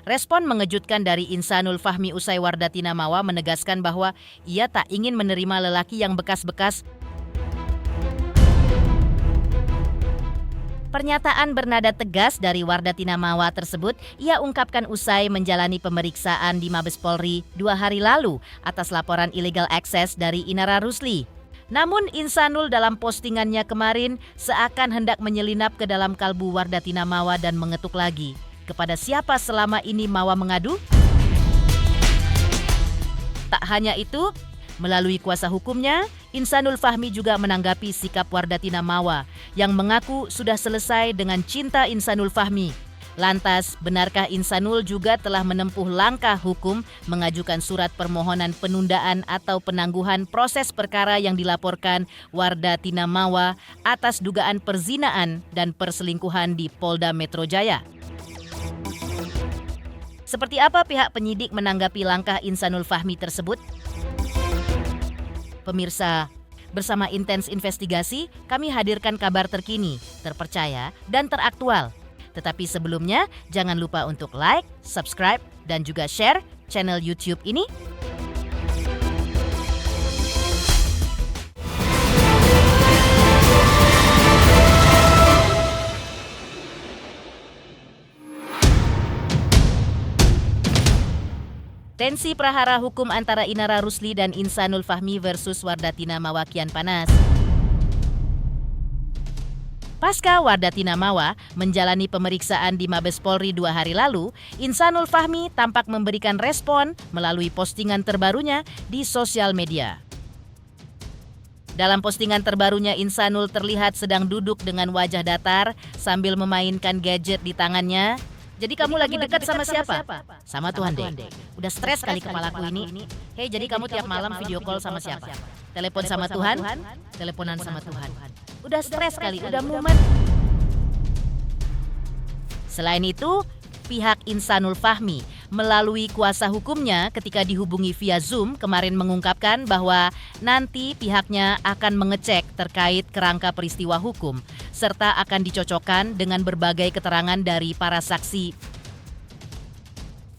Respon mengejutkan dari Insanul Fahmi usai Wardatina Mawa menegaskan bahwa ia tak ingin menerima lelaki yang bekas-bekas. Pernyataan bernada tegas dari Wardatina Mawa tersebut ia ungkapkan usai menjalani pemeriksaan di Mabes Polri 2 hari lalu atas laporan illegal access dari Inara Rusli. Namun Insanul dalam postingannya kemarin seakan hendak menyelinap ke dalam kalbu Wardatina Mawa dan mengetuk lagi. Kepada siapa selama ini Mawa mengadu? Tak hanya itu, melalui kuasa hukumnya, Insanul Fahmi juga menanggapi sikap Wardatina Mawa yang mengaku sudah selesai dengan cinta Insanul Fahmi. Lantas, benarkah Insanul juga telah menempuh langkah hukum mengajukan surat permohonan penundaan atau penangguhan proses perkara yang dilaporkan Wardatina Mawa atas dugaan perzinaan dan perselingkuhan di Polda Metro Jaya? Seperti apa pihak penyidik menanggapi langkah Insanul Fahmi tersebut? Pemirsa, bersama Intens Investigasi, kami hadirkan kabar terkini, terpercaya, dan teraktual. Tetapi sebelumnya, jangan lupa untuk like, subscribe, dan juga share channel YouTube ini. Tensi prahara hukum antara Inara Rusli dan Insanul Fahmi versus Wardatina Mawa kian panas. Pasca Wardatina Mawa menjalani pemeriksaan di Mabes Polri 2 hari lalu, Insanul Fahmi tampak memberikan respon melalui postingan terbarunya di sosial media. Dalam postingan terbarunya, Insanul terlihat sedang duduk dengan wajah datar sambil memainkan gadget di tangannya. Jadi kamu lagi dekat sama siapa? Sama Tuhan deh. Udah stres kali kepalaku ini. Hei, jadi kamu tiap malam video call sama siapa? Telepon sama Tuhan? Teleponan sama Tuhan. Udah stres kali, udah mumet. Selain itu, pihak Insanul Fahmi melalui kuasa hukumnya ketika dihubungi via Zoom kemarin mengungkapkan bahwa nanti pihaknya akan mengecek terkait kerangka peristiwa hukum serta akan dicocokkan dengan berbagai keterangan dari para saksi.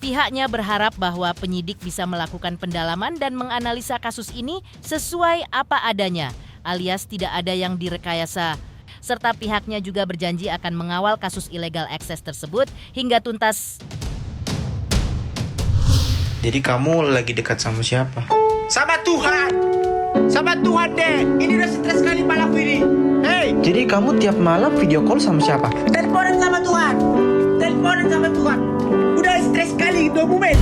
Pihaknya berharap bahwa penyidik bisa melakukan pendalaman dan menganalisa kasus ini sesuai apa adanya, alias tidak ada yang direkayasa. Serta pihaknya juga berjanji akan mengawal kasus illegal access tersebut hingga tuntas. Jadi kamu lagi dekat sama siapa? Sama Tuhan! Sama Tuhan deh! Ini udah stres sekali palaku ini. Hei! Jadi kamu tiap malam video call sama siapa? Teleponan sama Tuhan! Teleponan sama Tuhan! Udah stres sekali, udah mumet.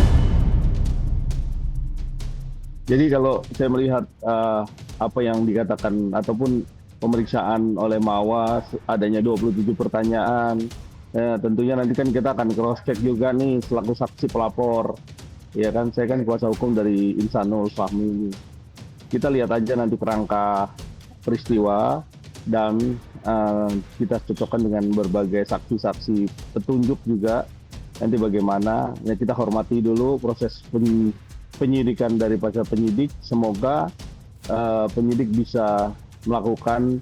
Jadi kalau saya melihat apa yang dikatakan ataupun pemeriksaan oleh Mawa adanya 27 pertanyaan, tentunya nanti kan kita akan cross check juga nih selaku saksi pelapor. Ya kan, saya kan kuasa hukum dari Insanul Fahmi. Kita lihat aja nanti kerangka peristiwa dan kita cocokkan dengan berbagai saksi-saksi petunjuk juga. Nanti bagaimana, ya kita hormati dulu proses penyidikan dari para penyidik. Semoga penyidik bisa melakukan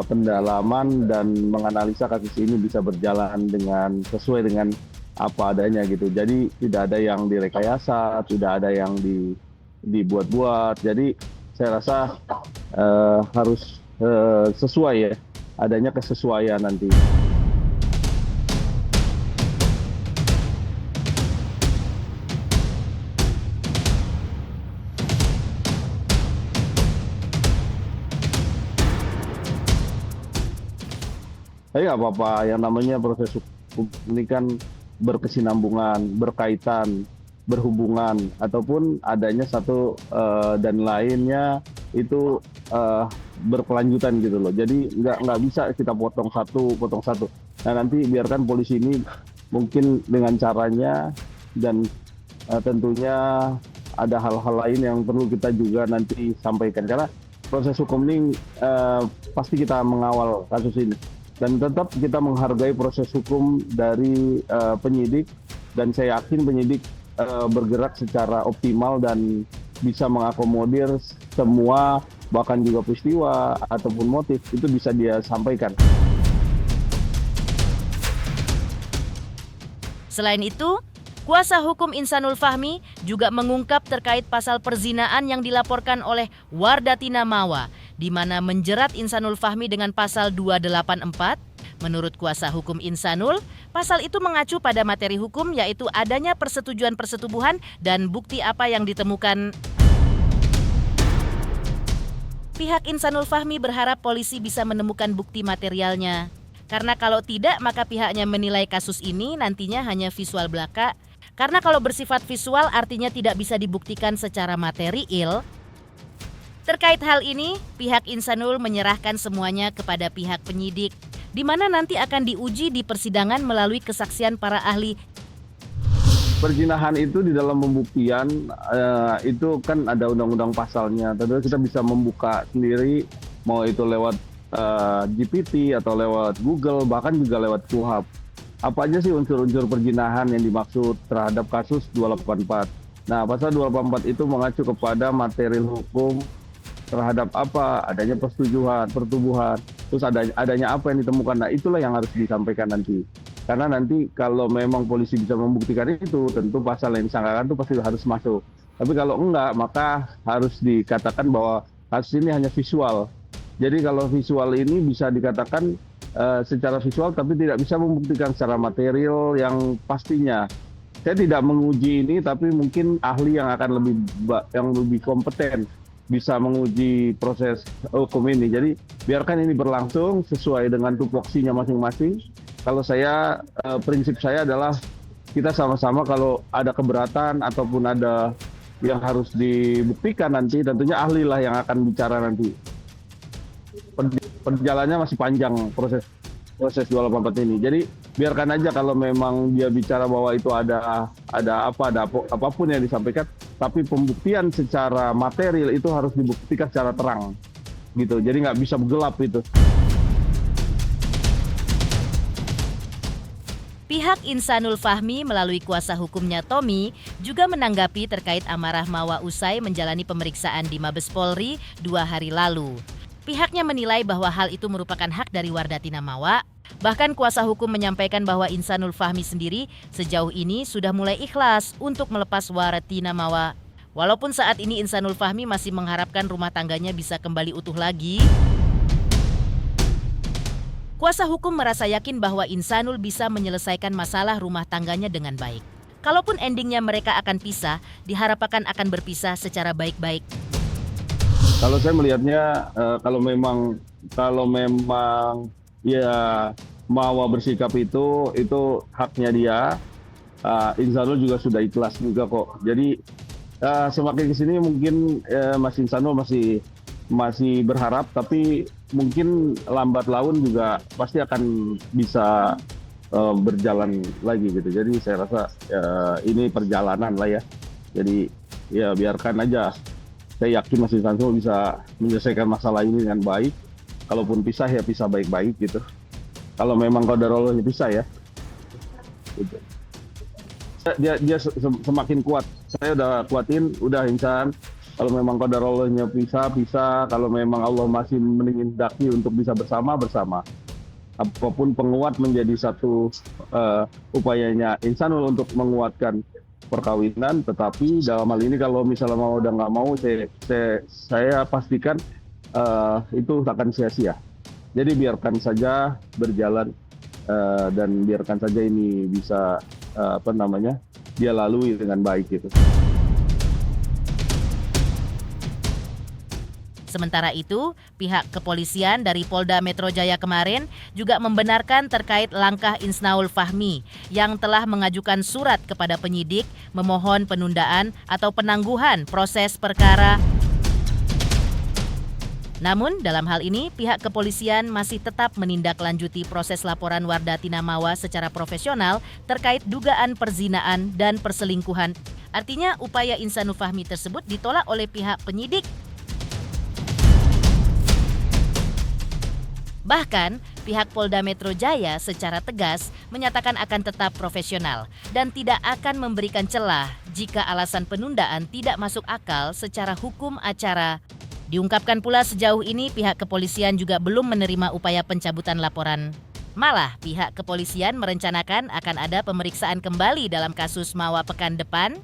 pendalaman dan menganalisa kasus ini bisa berjalan dengan sesuai dengan apa adanya gitu. Jadi tidak ada yang direkayasa, tidak ada yang dibuat-buat. Jadi saya rasa harus sesuai ya, adanya kesesuaian nanti. Tapi nggak apa-apa, yang namanya proses hukum ini kan berkesinambungan, berkaitan, berhubungan, ataupun adanya satu dan lainnya itu berkelanjutan gitu loh. Jadi nggak bisa kita potong satu. Nah nanti biarkan polisi ini mungkin dengan caranya dan tentunya ada hal-hal lain yang perlu kita juga nanti sampaikan. Karena proses hukum ini pasti kita mengawal kasus ini. Dan tetap kita menghargai proses hukum dari penyidik, dan saya yakin penyidik bergerak secara optimal dan bisa mengakomodir semua, bahkan juga peristiwa ataupun motif itu bisa dia sampaikan. Selain itu, Kuasa hukum Insanul Fahmi juga mengungkap terkait pasal perzinaan yang dilaporkan oleh Wardatina Mawa, di mana menjerat Insanul Fahmi dengan pasal 284. Menurut kuasa hukum Insanul, pasal itu mengacu pada materi hukum yaitu adanya persetujuan persetubuhan dan bukti apa yang ditemukan. Pihak Insanul Fahmi berharap polisi bisa menemukan bukti materialnya. Karena kalau tidak, maka pihaknya menilai kasus ini nantinya hanya visual belaka. Karena kalau bersifat visual artinya tidak bisa dibuktikan secara material. Terkait hal ini, pihak Insanul menyerahkan semuanya kepada pihak penyidik, di mana nanti akan diuji di persidangan melalui kesaksian para ahli. Perzinahan itu di dalam pembuktian itu kan ada undang-undang pasalnya. Tentu kita bisa membuka sendiri, mau itu lewat GPT atau lewat Google, bahkan juga lewat KUHP. Apa aja sih unsur-unsur perzinahan yang dimaksud terhadap kasus 284. Nah, pasal 284 itu mengacu kepada material hukum terhadap apa? Adanya persetujuan, pertubuhan, terus adanya apa yang ditemukan. Nah, itulah yang harus disampaikan nanti. Karena nanti kalau memang polisi bisa membuktikan itu, tentu pasal yang disangkakan itu pasti harus masuk. Tapi kalau enggak, maka harus dikatakan bahwa kasus ini hanya visual. Jadi kalau visual ini bisa dikatakan secara visual tapi tidak bisa membuktikan secara material yang pastinya. Saya tidak menguji ini, tapi mungkin ahli yang akan lebih kompeten bisa menguji proses hukum ini. Jadi biarkan ini berlangsung sesuai dengan tupoksinya masing-masing. Kalau saya, prinsip saya adalah kita sama-sama kalau ada keberatan ataupun ada yang harus dibuktikan nanti, tentunya ahli lah yang akan bicara nanti. Perjalanannya masih panjang proses 284 ini. Jadi biarkan aja kalau memang dia bicara bahwa itu ada apapun yang disampaikan, tapi pembuktian secara material itu harus dibuktikan secara terang, gitu. Jadi nggak bisa gelap itu. Pihak Insanul Fahmi melalui kuasa hukumnya Tommy juga menanggapi terkait amarah Mawa usai menjalani pemeriksaan di Mabes Polri 2 hari lalu. Pihaknya menilai bahwa hal itu merupakan hak dari Wardatina Mawa. Bahkan kuasa hukum menyampaikan bahwa Insanul Fahmi sendiri sejauh ini sudah mulai ikhlas untuk melepas Wardatina Mawa. Walaupun saat ini Insanul Fahmi masih mengharapkan rumah tangganya bisa kembali utuh lagi. Kuasa hukum merasa yakin bahwa Insanul bisa menyelesaikan masalah rumah tangganya dengan baik. Kalaupun endingnya mereka akan pisah, diharapkan akan berpisah secara baik-baik. Kalau saya melihatnya, kalau memang ya Mawa bersikap itu haknya dia. Insanul juga sudah ikhlas juga kok. Jadi semakin kesini mungkin Mas Insanul masih berharap, tapi mungkin lambat laun juga pasti akan bisa berjalan lagi gitu. Jadi saya rasa ini perjalanan lah ya. Jadi ya biarkan aja. Saya yakin Mas Insanul bisa menyelesaikan masalah ini dengan baik. Kalaupun pisah ya pisah baik-baik gitu. Kalau memang qadarullah pisah ya. Gitu. Dia semakin kuat. Saya udah kuatin, udah Insan. Kalau memang qadarullah pisah. Kalau memang Allah masih mengendaki untuk bisa bersama. Apapun penguat menjadi satu upayanya Insanul untuk menguatkan perkawinan, tetapi dalam hal ini kalau misalnya mau udah nggak mau, saya pastikan itu akan sia-sia. Jadi biarkan saja berjalan dan biarkan saja ini bisa dia lalui dengan baik gitu. Sementara itu, pihak kepolisian dari Polda Metro Jaya kemarin juga membenarkan terkait langkah Insanul Fahmi yang telah mengajukan surat kepada penyidik memohon penundaan atau penangguhan proses perkara. Namun, dalam hal ini pihak kepolisian masih tetap menindaklanjuti proses laporan Wardatina Mawa secara profesional terkait dugaan perzinaan dan perselingkuhan. Artinya, upaya Insanul Fahmi tersebut ditolak oleh pihak penyidik. Bahkan, pihak Polda Metro Jaya secara tegas menyatakan akan tetap profesional dan tidak akan memberikan celah jika alasan penundaan tidak masuk akal secara hukum acara. Diungkapkan pula sejauh ini pihak kepolisian juga belum menerima upaya pencabutan laporan. Malah pihak kepolisian merencanakan akan ada pemeriksaan kembali dalam kasus Mawa pekan depan.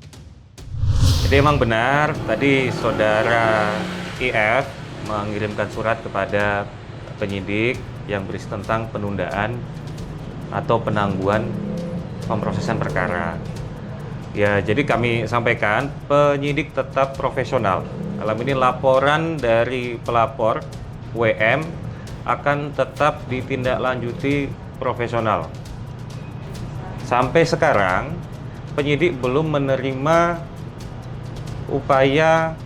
Jadi emang benar, tadi saudara IF mengirimkan surat kepada penyidik yang berisi tentang penundaan atau penangguhan pemrosesan perkara. Ya, jadi kami sampaikan penyidik tetap profesional. Dalam ini laporan dari pelapor WM akan tetap ditindaklanjuti profesional. Sampai sekarang penyidik belum menerima upaya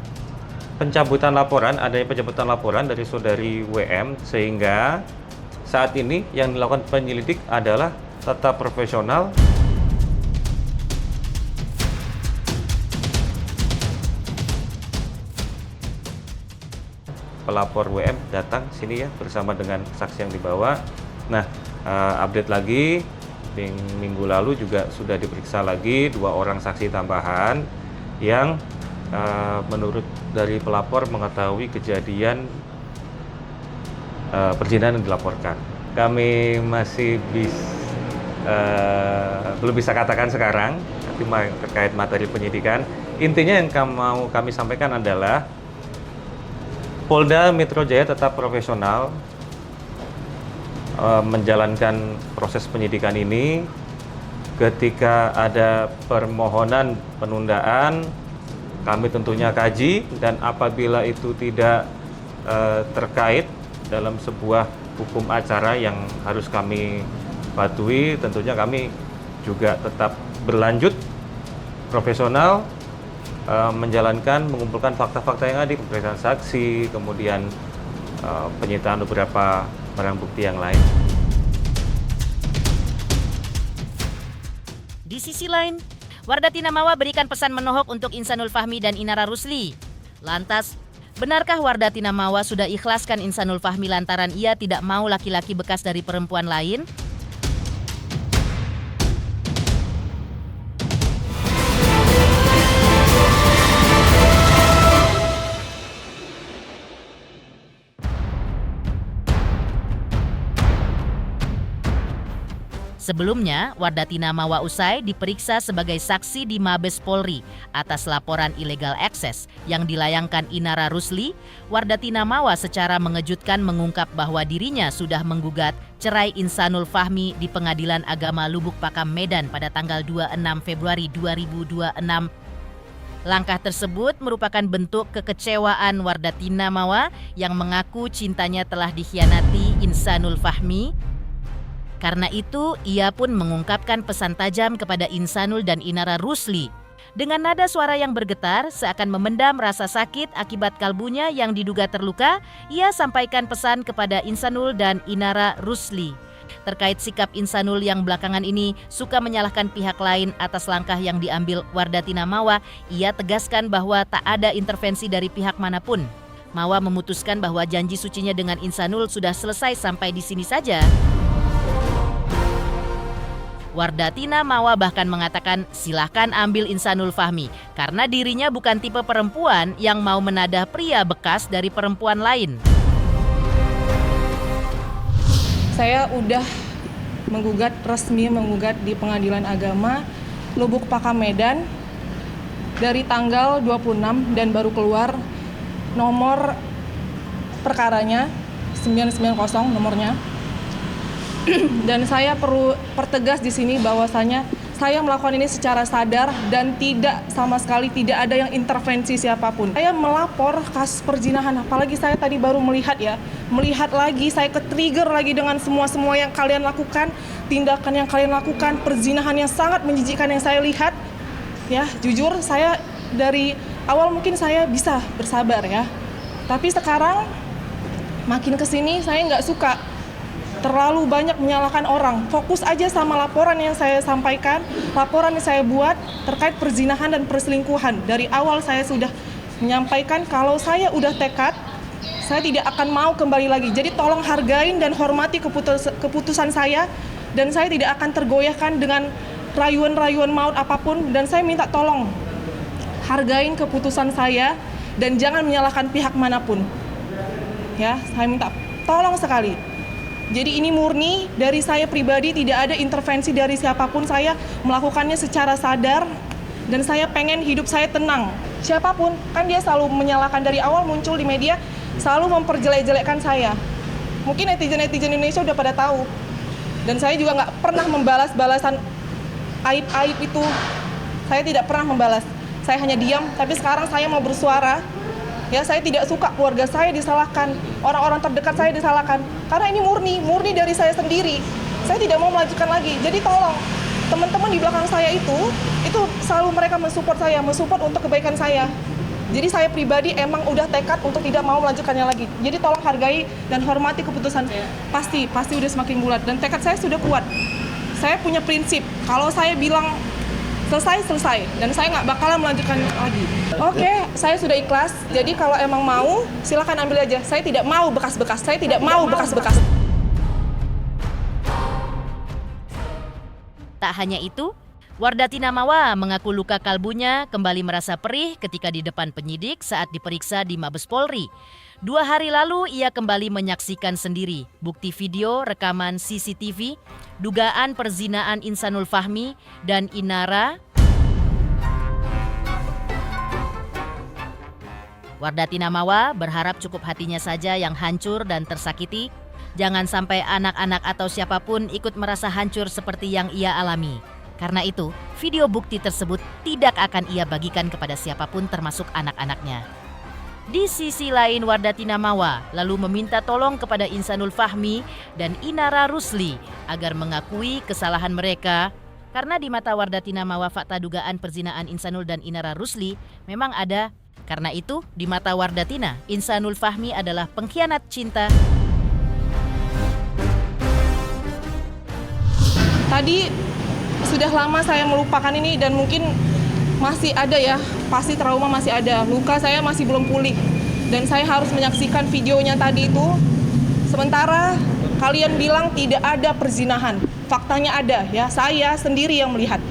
pencabutan laporan, adanya pencabutan laporan dari saudari WM, sehingga saat ini yang dilakukan penyelidik adalah tetap profesional. Pelapor WM datang sini ya bersama dengan saksi yang dibawa. Nah, update lagi minggu lalu juga sudah diperiksa lagi 2 orang saksi tambahan yang menurut dari pelapor mengetahui kejadian perzinahan yang dilaporkan. Kami masih belum bisa katakan sekarang, tapi terkait materi penyidikan. Intinya yang mau kami sampaikan adalah Polda Metro Jaya tetap profesional menjalankan proses penyidikan ini. Ketika ada permohonan penundaan, kami tentunya kaji, dan apabila itu tidak terkait dalam sebuah hukum acara yang harus kami patuhi, tentunya kami juga tetap berlanjut profesional mengumpulkan fakta-fakta yang ada, pemeriksaan saksi, kemudian penyitaan beberapa barang bukti yang lain. Di sisi lain, Wardatina Mawa berikan pesan menohok untuk Insanul Fahmi dan Inara Rusli. Lantas, benarkah Wardatina Mawa sudah ikhlaskan Insanul Fahmi lantaran ia tidak mau laki-laki bekas dari perempuan lain? Sebelumnya, Wardatina Mawa usai diperiksa sebagai saksi di Mabes Polri atas laporan illegal access yang dilayangkan Inara Rusli. Wardatina Mawa secara mengejutkan mengungkap bahwa dirinya sudah menggugat cerai Insanul Fahmi di Pengadilan Agama Lubuk Pakam Medan pada tanggal 26 Februari 2026. Langkah tersebut merupakan bentuk kekecewaan Wardatina Mawa yang mengaku cintanya telah dikhianati Insanul Fahmi. Karena itu, ia pun mengungkapkan pesan tajam kepada Insanul dan Inara Rusli. Dengan nada suara yang bergetar, seakan memendam rasa sakit akibat kalbunya yang diduga terluka, ia sampaikan pesan kepada Insanul dan Inara Rusli. Terkait sikap Insanul yang belakangan ini suka menyalahkan pihak lain atas langkah yang diambil Wardatina Mawa, ia tegaskan bahwa tak ada intervensi dari pihak manapun. Mawa memutuskan bahwa janji sucinya dengan Insanul sudah selesai sampai di sini saja. Wardatina Mawa bahkan mengatakan silahkan ambil Insanul Fahmi karena dirinya bukan tipe perempuan yang mau menadah pria bekas dari perempuan lain. Saya udah resmi menggugat di Pengadilan Agama Lubuk Pakam Medan dari tanggal 26 dan baru keluar nomor perkaranya 990 nomornya. Dan saya perlu pertegas di sini bahwasanya saya melakukan ini secara sadar dan sama sekali tidak ada yang intervensi siapapun. Saya melapor kasus perzinahan, apalagi saya tadi baru melihat lagi, saya ke-trigger lagi dengan semua yang kalian lakukan, tindakan yang kalian lakukan, perzinahan yang sangat menjijikkan yang saya lihat. Ya, jujur saya dari awal mungkin saya bisa bersabar ya, tapi sekarang makin kesini saya nggak suka. Terlalu banyak menyalahkan orang. Fokus aja sama laporan yang saya sampaikan, laporan yang saya buat terkait perzinahan dan perselingkuhan. Dari awal saya sudah menyampaikan kalau saya udah tekad, saya tidak akan mau kembali lagi. Jadi tolong hargain dan hormati keputusan saya, dan saya tidak akan tergoyahkan dengan rayuan-rayuan maut apapun. Dan saya minta tolong hargain keputusan saya dan jangan menyalahkan pihak manapun. Ya, saya minta tolong sekali. Jadi ini murni dari saya pribadi, tidak ada intervensi dari siapapun. Saya melakukannya secara sadar dan saya pengen hidup saya tenang. Siapapun, kan dia selalu menyalahkan dari awal muncul di media, selalu memperjelek-jelekkan saya. Mungkin netizen-netizen Indonesia udah pada tahu. Dan saya juga nggak pernah membalas balasan aib-aib itu. Saya tidak pernah membalas. Saya hanya diam, tapi sekarang saya mau bersuara. Ya, saya tidak suka keluarga saya disalahkan, orang-orang terdekat saya disalahkan. Karena ini murni dari saya sendiri. Saya tidak mau melanjutkan lagi. Jadi tolong, teman-teman di belakang saya itu selalu mereka mensupport untuk kebaikan saya. Jadi saya pribadi emang udah tekad untuk tidak mau melanjutkannya lagi. Jadi tolong hargai dan hormati keputusan. Pasti udah semakin bulat dan tekad saya sudah kuat. Saya punya prinsip, kalau saya bilang selesai, dan saya nggak bakalan melanjutkan lagi. Oke, saya sudah ikhlas, jadi kalau emang mau, silakan ambil aja. Saya tidak mau bekas-bekas, Tak hanya itu, Wardatina Mawa mengaku luka kalbunya kembali merasa perih ketika di depan penyidik saat diperiksa di Mabes Polri. 2 hari lalu ia kembali menyaksikan sendiri bukti video rekaman CCTV, dugaan perzinaan Insanul Fahmi dan Inara. Wardatina Mawa berharap cukup hatinya saja yang hancur dan tersakiti. Jangan sampai anak-anak atau siapapun ikut merasa hancur seperti yang ia alami. Karena itu, video bukti tersebut tidak akan ia bagikan kepada siapapun termasuk anak-anaknya. Di sisi lain, Wardatina Mawa lalu meminta tolong kepada Insanul Fahmi dan Inara Rusli agar mengakui kesalahan mereka. Karena di mata Wardatina Mawa fakta dugaan perzinaan Insanul dan Inara Rusli memang ada. Karena itu, di mata Wardatina, Insanul Fahmi adalah pengkhianat cinta. Tadi sudah lama saya melupakan ini dan mungkin masih ada ya, pasti trauma masih ada. Luka saya masih belum pulih dan saya harus menyaksikan videonya tadi itu. Sementara kalian bilang tidak ada perzinahan, faktanya ada ya, saya sendiri yang melihat.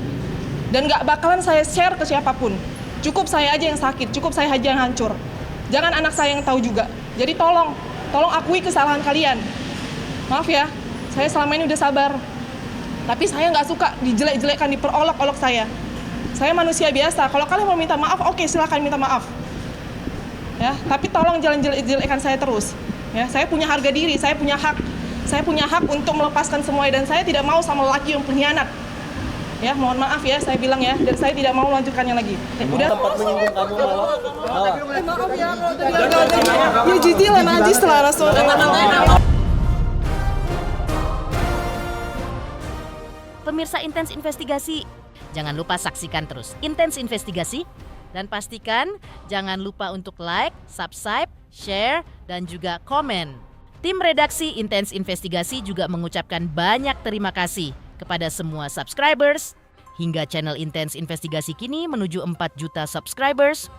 Dan nggak bakalan saya share ke siapapun. Cukup saya aja yang sakit, cukup saya aja yang hancur. Jangan anak saya yang tahu juga. Jadi tolong akui kesalahan kalian. Maaf ya, saya selama ini udah sabar. Tapi saya nggak suka dijelek-jelekkan, diperolok-olok saya. Saya manusia biasa. Kalau kalian mau minta maaf, oke, silakan minta maaf. Ya, tapi tolong jangan jelek-jelekkan saya terus. Ya, saya punya harga diri, saya punya hak. Saya punya hak untuk melepaskan semuanya dan saya tidak mau sama laki yang pengkhianat. Ya, mohon maaf ya, saya bilang ya, dan saya tidak mau melanjutkannya lagi. Udah. Tempat menyinggung kamu, Maaf ya, kalau ya jijik lah najis lah Rasul. Pemirsa Intens Investigasi, jangan lupa saksikan terus Intens Investigasi dan pastikan jangan lupa untuk like, subscribe, share, dan juga komen. Tim redaksi Intens Investigasi juga mengucapkan banyak terima kasih kepada semua subscribers hingga channel Intens Investigasi kini menuju 4 juta subscribers.